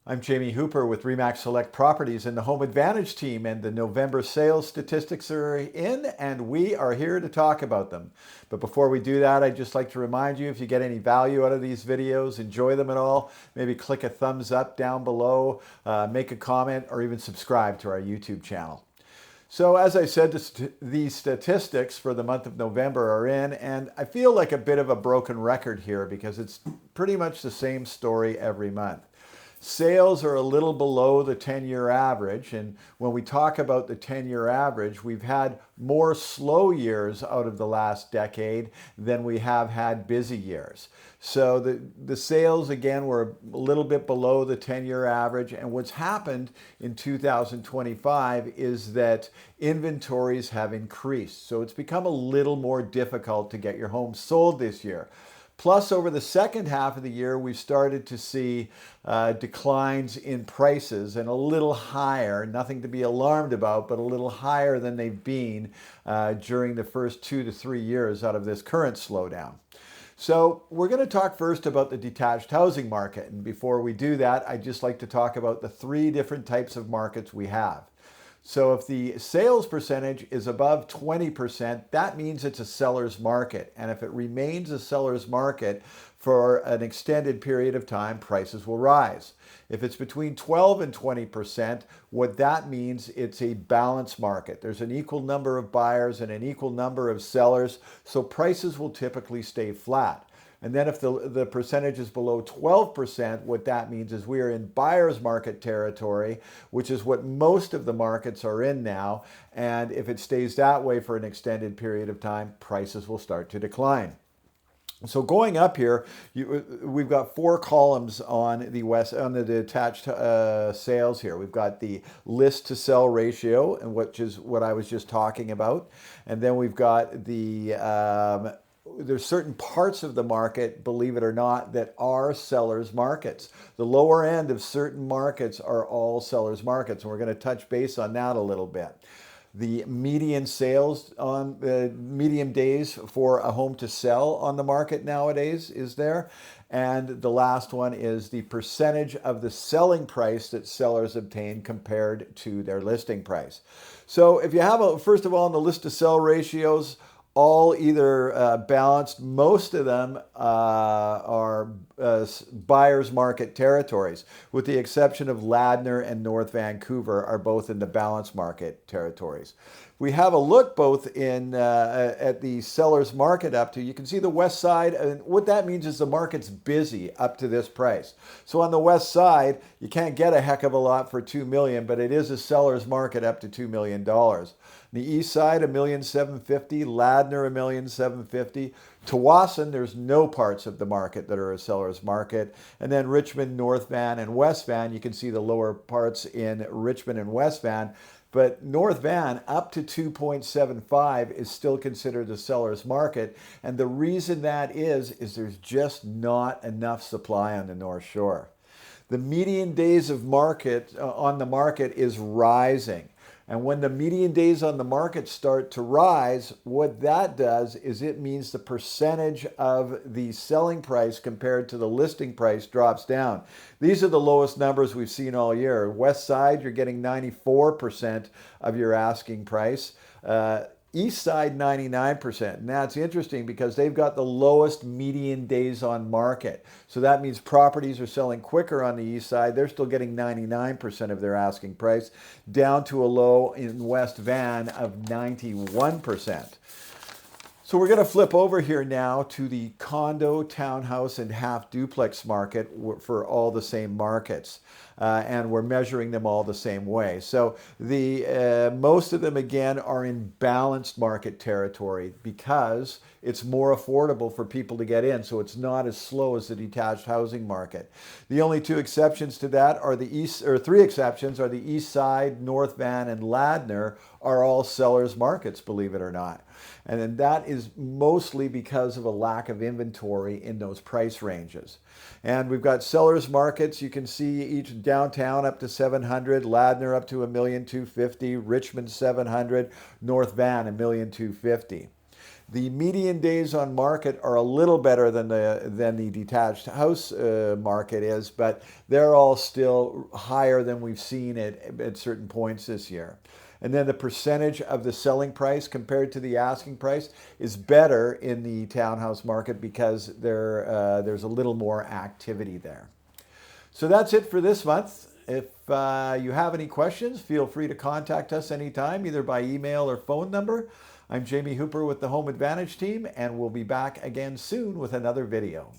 I'm Jamie Hooper with RE/MAX Select Properties and the Home Advantage team, and the November sales statistics are in and we are here to talk about them. But before we do that, I'd just like to remind you, if you get any value out of these videos, enjoy them at all, maybe click a thumbs up down below, make a comment, or even subscribe to our YouTube channel. So as I said, these statistics for the month of November are in, and I feel like a bit of a broken record here because it's pretty much the same story every month. Sales are a little below the 10-year average, and when we talk about the 10-year average, we've had more slow years out of the last decade than we have had busy years. So the sales, again, were a little bit below the 10-year average, and what's happened in 2025 is that inventories have increased. So it's become a little more difficult to get your home sold this year. Plus, over the second half of the year, we've started to see declines in prices, and a little higher, nothing to be alarmed about, but a little higher than they've been during the first 2 to 3 years out of this current slowdown. So we're going to talk first about the detached housing market. And before we do that, I'd just like to talk about the 3 different types of markets we have. So if the sales percentage is above 20%, that means it's a seller's market. And if it remains a seller's market for an extended period of time, prices will rise. If it's between 12 and 20%, what that means, it's a balanced market. There's an equal number of buyers and an equal number of sellers, so prices will typically stay flat. And then if the percentage is below 12%, what that means is we are in buyer's market territory, which is what most of the markets are in now. And if it stays that way for an extended period of time, prices will start to decline. So going up here, we've got 4 columns on the detached sales here. We've got the list to sell ratio, and which is what I was just talking about. And then we've got there's certain parts of the market, believe it or not, that are sellers markets. The lower end of certain markets are all sellers markets, and we're going to touch base on that a little bit. The median sales on median days for a home to sell on the market nowadays is there. And the last one is the percentage of the selling price that sellers obtain compared to their listing price. So if you have first of all, on the list to sell ratios, all either balanced. Most of them are buyer's market territories, with the exception of Ladner and North Vancouver are both in the balanced market territories. We have a look both in at the seller's market up to, you can see the west side, and what that means is the market's busy up to this price. So on the west side, you can't get a heck of a lot for $2 million, but it is a seller's market up to $2 million. The east side, $1,750,000, Ladner, $1,750,000. Tawasin, there's no parts of the market that are a seller's market. And then Richmond, North Van, and West Van, you can see the lower parts in Richmond and West Van. But North Van up to 2.75 is still considered a seller's market. And the reason that is there's just not enough supply on the North Shore. The median days of market on the market is rising. And when the median days on the market start to rise, what that does is it means the percentage of the selling price compared to the listing price drops down. These are the lowest numbers we've seen all year. West side, you're getting 94% of your asking price. East side, 99%. And that's interesting because they've got the lowest median days on market. So that means properties are selling quicker on the east side. They're still getting 99% of their asking price, down to a low in West Van of 91%. So we're going to flip over here now to the condo, townhouse, and half duplex market for all the same markets. And we're measuring them all the same way. So most of them, again, are in balanced market territory because it's more affordable for people to get in. So it's not as slow as the detached housing market. The only 2 exceptions to that are 3 exceptions are the east side, North Van, and Ladner are all sellers markets, believe it or not. And then that is mostly because of a lack of inventory in those price ranges. And we've got sellers markets. You can see each downtown up to 700, Ladner up to $1,250,000, Richmond 700, North Van $1,250,000. The median days on market are a little better than the detached house market is, but they're all still higher than we've seen at certain points this year. And then the percentage of the selling price compared to the asking price is better in the townhouse market because there's a little more activity there. So that's it for this month. If you have any questions, feel free to contact us anytime, either by email or phone number. I'm Jamie Hooper with the Home Advantage team, and we'll be back again soon with another video.